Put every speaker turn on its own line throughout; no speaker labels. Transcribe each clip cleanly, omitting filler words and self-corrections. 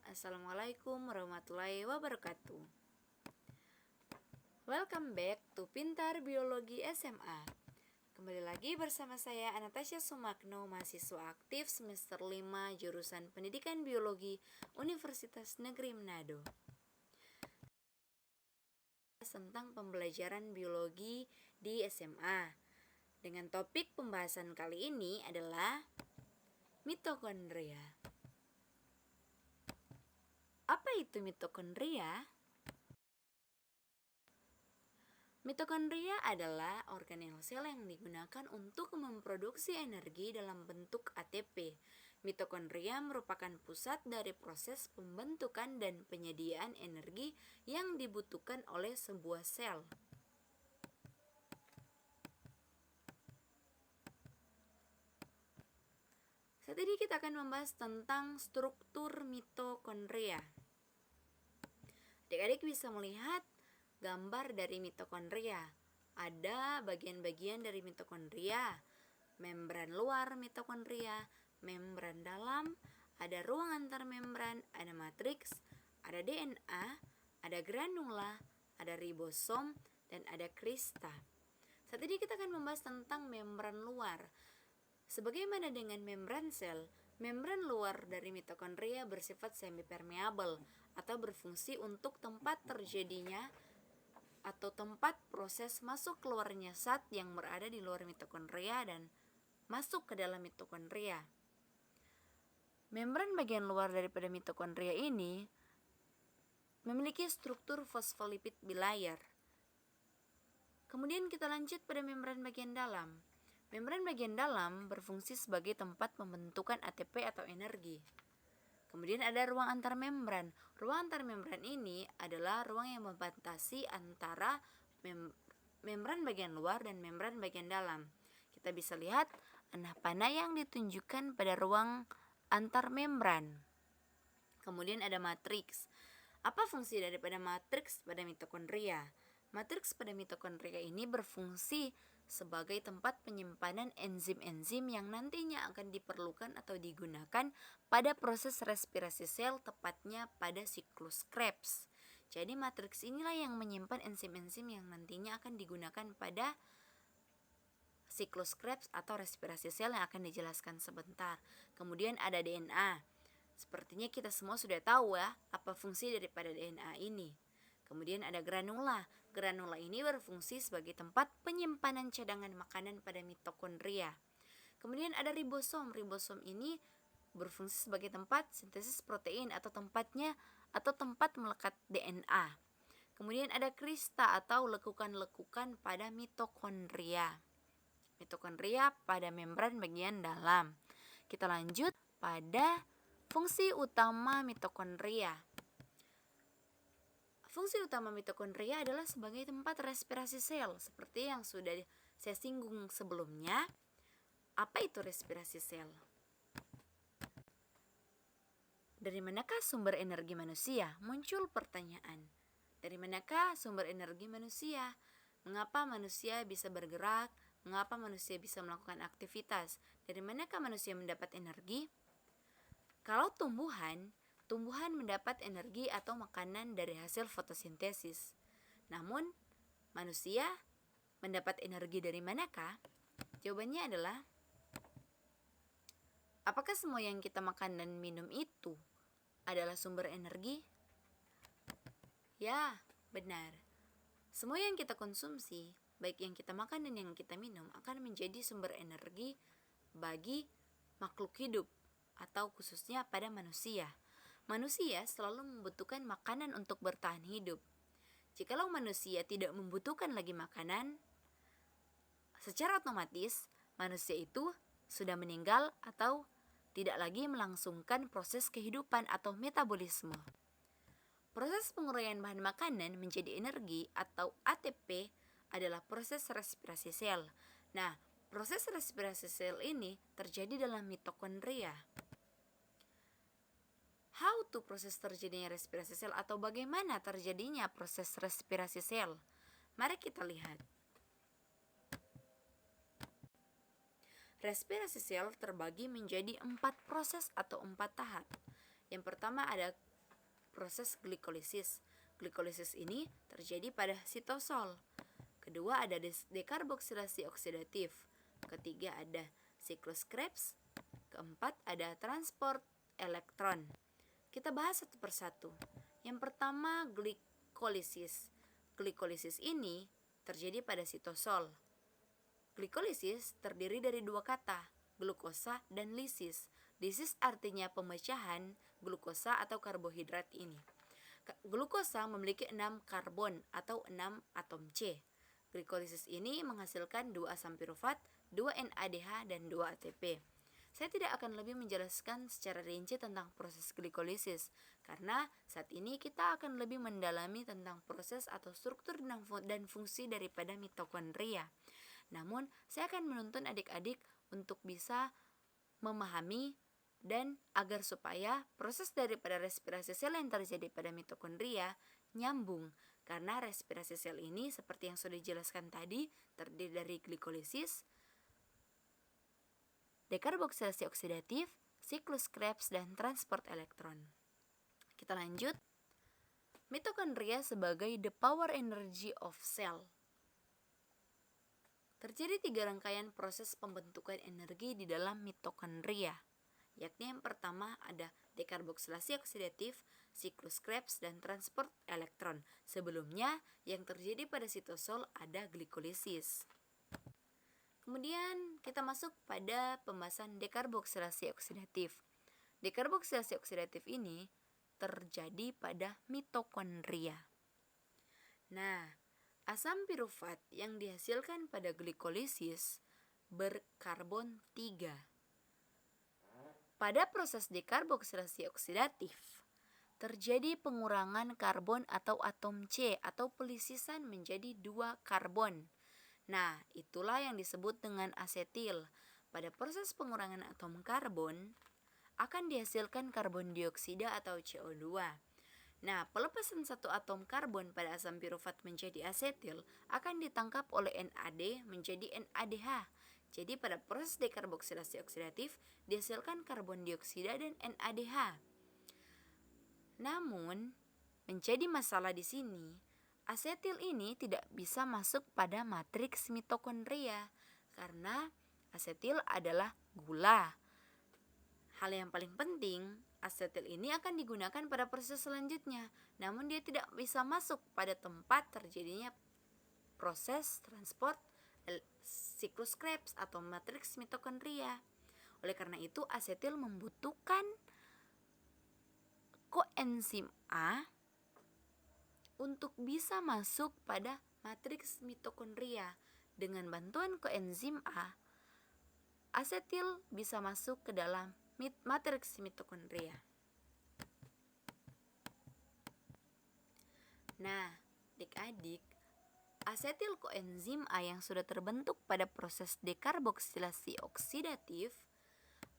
Assalamualaikum warahmatullahi wabarakatuh. Welcome back to Pintar Biologi SMA. Kembali lagi bersama saya Anastasia Sumakno, mahasiswa aktif semester 5 jurusan Pendidikan Biologi Universitas Negeri Manado. Tentang pembelajaran biologi di SMA. Dengan topik pembahasan kali ini adalah mitokondria. Apa itu mitokondria? Mitokondria adalah organel sel yang digunakan untuk memproduksi energi dalam bentuk ATP. Mitokondria merupakan pusat dari proses pembentukan dan penyediaan energi yang dibutuhkan oleh sebuah sel. Saat ini kita akan membahas tentang struktur mitokondria. Adik-adik bisa melihat gambar dari mitokondria. Ada bagian-bagian dari mitokondria, membran luar mitokondria, membran dalam, ada ruang antar membran, ada matriks, ada DNA, ada granula, ada ribosom, dan ada krista. Saat ini kita akan membahas tentang membran luar. Sebagaimana dengan membran sel, membran luar dari mitokondria bersifat semipermeabel atau berfungsi untuk tempat terjadinya atau tempat proses masuk keluarnya zat yang berada di luar mitokondria dan masuk ke dalam mitokondria. Membran bagian luar daripada mitokondria ini memiliki struktur fosfolipid bilayer. Kemudian kita lanjut pada membran bagian dalam. Membran bagian dalam berfungsi sebagai tempat pembentukan ATP atau energi. Kemudian ada ruang antar membran. Ruang antar membran ini adalah ruang yang membatasi antara membran bagian luar dan membran bagian dalam. Kita bisa lihat panah yang ditunjukkan pada ruang antar membran. Kemudian ada matriks. Apa fungsi daripada matriks pada mitokondria? Matriks pada mitokondria ini berfungsi sebagai tempat penyimpanan enzim-enzim yang nantinya akan diperlukan atau digunakan pada proses respirasi sel, tepatnya pada siklus Krebs. Jadi matriks inilah yang menyimpan enzim-enzim yang nantinya akan digunakan pada siklus Krebs atau respirasi sel yang akan dijelaskan sebentar. Kemudian ada DNA. Sepertinya kita semua sudah tahu ya apa fungsi daripada DNA ini. Kemudian ada granula. Granula ini berfungsi sebagai tempat penyimpanan cadangan makanan pada mitokondria. Kemudian ada ribosom. Ribosom ini berfungsi sebagai tempat sintesis protein atau tempat melekat DNA. Kemudian ada krista atau lekukan-lekukan pada mitokondria. Mitokondria pada membran bagian dalam. Kita lanjut pada fungsi utama mitokondria. Fungsi utama mitokondria adalah sebagai tempat respirasi sel. Seperti yang sudah saya singgung sebelumnya, apa itu respirasi sel? Dari manakah sumber energi manusia? Muncul pertanyaan. Dari manakah sumber energi manusia? Mengapa manusia bisa bergerak? Mengapa manusia bisa melakukan aktivitas? Dari manakah manusia mendapat energi? Kalau tumbuhan mendapat energi atau makanan dari hasil fotosintesis. Namun, manusia mendapat energi dari manakah? Jawabannya adalah, apakah semua yang kita makan dan minum itu adalah sumber energi? Ya, benar. Semua yang kita konsumsi, baik yang kita makan dan yang kita minum, akan menjadi sumber energi bagi makhluk hidup atau khususnya pada manusia. Manusia selalu membutuhkan makanan untuk bertahan hidup. Jikalau manusia tidak membutuhkan lagi makanan, secara otomatis manusia itu sudah meninggal atau tidak lagi melangsungkan proses kehidupan atau metabolisme. Proses penguraian bahan makanan menjadi energi atau ATP adalah proses respirasi sel. Nah, proses respirasi sel ini terjadi dalam mitokondria. How to proses terjadinya respirasi sel atau bagaimana terjadinya proses respirasi sel? Mari kita lihat. Respirasi sel terbagi menjadi 4 proses atau 4 tahap. Yang pertama ada proses glikolisis. Glikolisis ini terjadi pada sitosol. Kedua ada dekarboksilasi oksidatif. Ketiga ada siklus Krebs. Keempat ada transport elektron. Kita bahas satu persatu. Yang pertama glikolisis. Glikolisis ini terjadi pada sitosol. Glikolisis terdiri dari dua kata, glukosa dan lisis. Lisis artinya pemecahan glukosa atau karbohidrat ini. Glukosa memiliki 6 karbon atau 6 atom C. Glikolisis ini menghasilkan 2 asam pirufat, 2 NADH, dan 2 ATP. Saya tidak akan lebih menjelaskan secara rinci tentang proses glikolisis, karena saat ini kita akan lebih mendalami tentang proses atau struktur dan fungsi daripada mitokondria. Namun, saya akan menuntun adik-adik untuk bisa memahami dan agar supaya proses daripada respirasi sel yang terjadi pada mitokondria nyambung, karena respirasi sel ini seperti yang sudah dijelaskan tadi terdiri dari glikolisis, dekarboksilasi oksidatif, siklus Krebs, dan transport elektron. Kita lanjut. Mitokondria sebagai the power energy of cell. Terjadi 3 rangkaian proses pembentukan energi di dalam mitokondria, yakni yang pertama ada dekarboksilasi oksidatif, siklus Krebs, dan transport elektron. Sebelumnya, yang terjadi pada sitosol ada glikolisis. Kemudian kita masuk pada pembahasan dekarboksilasi oksidatif. Dekarboksilasi oksidatif ini terjadi pada mitokondria. Nah, asam pirufat yang dihasilkan pada glikolisis berkarbon 3. Pada proses dekarboksilasi oksidatif, terjadi pengurangan karbon atau atom C atau pelisisan menjadi 2 karbon. Nah, itulah yang disebut dengan asetil. Pada proses pengurangan atom karbon, akan dihasilkan karbon dioksida atau CO2. Nah, pelepasan satu atom karbon pada asam pirufat menjadi asetil akan ditangkap oleh NAD menjadi NADH. Jadi pada proses dekarboksilasi oksidatif dihasilkan karbon dioksida dan NADH. Namun, menjadi masalah di sini, asetil ini tidak bisa masuk pada matriks mitokondria karena asetil adalah gula. Hal yang paling penting, asetil ini akan digunakan pada proses selanjutnya, namun dia tidak bisa masuk pada tempat terjadinya proses transport siklus Krebs atau matriks mitokondria. Oleh karena itu, asetil membutuhkan koenzim A untuk bisa masuk pada matriks mitokondria. Dengan bantuan koenzim A, asetil bisa masuk ke dalam matriks mitokondria. Nah, adik-adik, asetil koenzim A yang sudah terbentuk pada proses dekarboksilasi oksidatif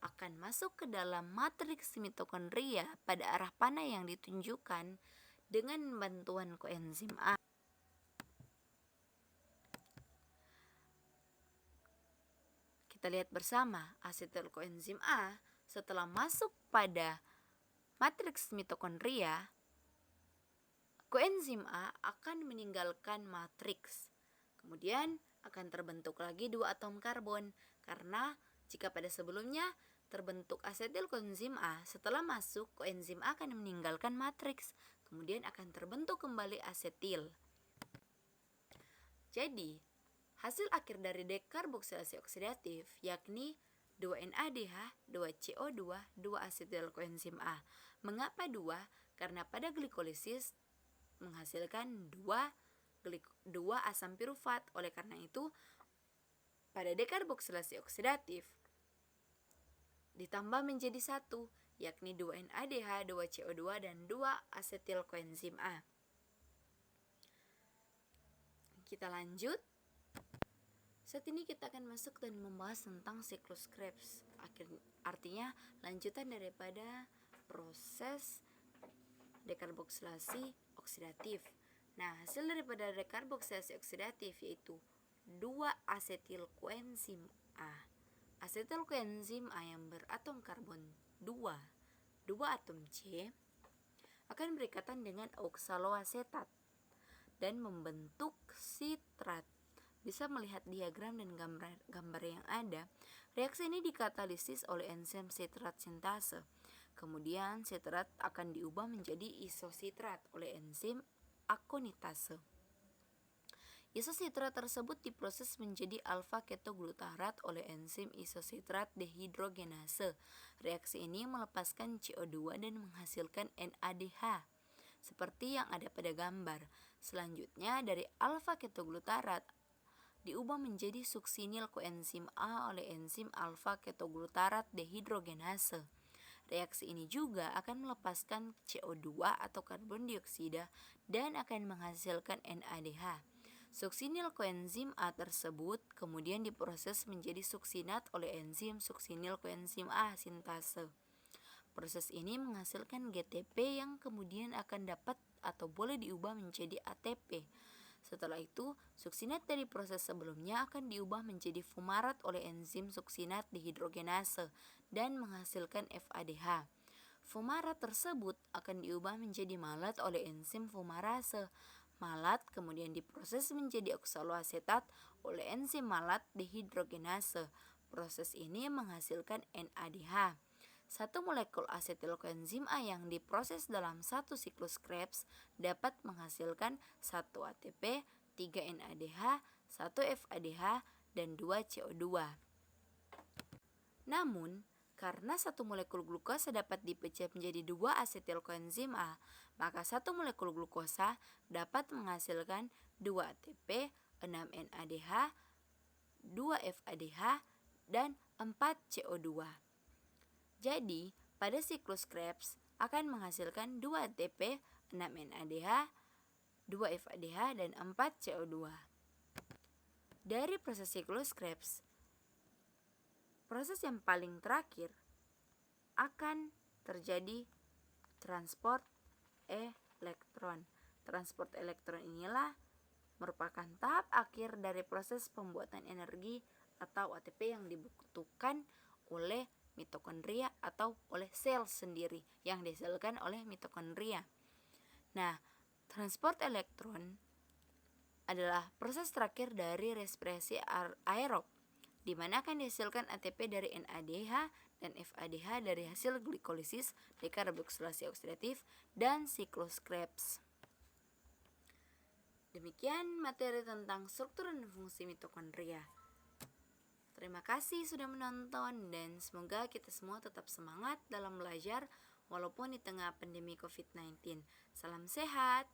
akan masuk ke dalam matriks mitokondria pada arah panah yang ditunjukkan dengan bantuan koenzim A. Kita lihat bersama, asetil koenzim A setelah masuk pada matriks mitokondria, koenzim A akan meninggalkan matriks. Kemudian akan terbentuk lagi 2 atom karbon, karena jika pada sebelumnya terbentuk asetil koenzim A, setelah masuk koenzim A akan meninggalkan matriks, kemudian akan terbentuk kembali asetil. Jadi, hasil akhir dari dekarboksilasi oksidatif yakni 2 NADH, 2 CO2, 2 asetil koenzim A. Mengapa 2? Karena pada glikolisis menghasilkan 2 asam pirufat. Oleh karena itu, pada dekarboksilasi oksidatif ditambah menjadi 1, yakni 2 NADH, 2 CO2, dan 2 asetil koenzim A. Kita lanjut. Saat ini kita akan masuk dan membahas tentang siklus Krebs. Artinya lanjutan daripada proses dekarboksilasi oksidatif. Nah, hasil daripada dekarboksilasi oksidatif yaitu 2 asetil koenzim A. Asetil koenzim A yang beratom karbon 2 dua atom C akan berikatan dengan oksaloasetat dan membentuk sitrat. Bisa melihat diagram dan gambar yang ada. Reaksi ini dikatalisis oleh enzim sitrat sintase. Kemudian sitrat akan diubah menjadi isositrat oleh enzim akonitase. Isositrat tersebut diproses menjadi alfa ketoglutarat oleh enzim isositrat dehidrogenase. Reaksi ini melepaskan CO2 dan menghasilkan NADH, seperti yang ada pada gambar. Selanjutnya dari alfa ketoglutarat diubah menjadi suksinil koenzim A oleh enzim alfa ketoglutarat dehidrogenase. Reaksi ini juga akan melepaskan CO2 atau karbon dioksida dan akan menghasilkan NADH. Suksinil koenzim A tersebut kemudian diproses menjadi suksinat oleh enzim suksinil koenzim A sintase. Proses ini menghasilkan GTP yang kemudian akan dapat atau boleh diubah menjadi ATP. Setelah itu, suksinat dari proses sebelumnya akan diubah menjadi fumarat oleh enzim suksinat dehidrogenase dan menghasilkan FADH. Fumarat tersebut akan diubah menjadi malat oleh enzim fumarase. Malat kemudian diproses menjadi oksaloasetat oleh enzim malat dehidrogenase. Proses ini menghasilkan NADH. Satu molekul asetil koenzim A yang diproses dalam satu siklus Krebs dapat menghasilkan 1 ATP, 3 NADH, 1 FADH, dan 2 CO2. Namun, karena satu molekul glukosa dapat dipecah menjadi 2 asetil koenzim A, maka satu molekul glukosa dapat menghasilkan 2 ATP, 6 NADH, 2 FADH, dan 4 CO2. Jadi, pada siklus Krebs akan menghasilkan 2 ATP, 6 NADH, 2 FADH, dan 4 CO2. Dari proses siklus Krebs, proses yang paling terakhir akan terjadi transport elektron. Transport elektron inilah merupakan tahap akhir dari proses pembuatan energi atau ATP yang dibutuhkan oleh mitokondria atau oleh sel sendiri yang dihasilkan oleh mitokondria. Nah, transport elektron adalah proses terakhir dari respirasi aerob, di mana akan dihasilkan ATP dari NADH dan FADH dari hasil glikolisis, dekarboksilasi oksidatif, dan siklus Krebs. Demikian materi tentang struktur dan fungsi mitokondria. Terima kasih sudah menonton dan semoga kita semua tetap semangat dalam belajar walaupun di tengah pandemi COVID-19. Salam sehat.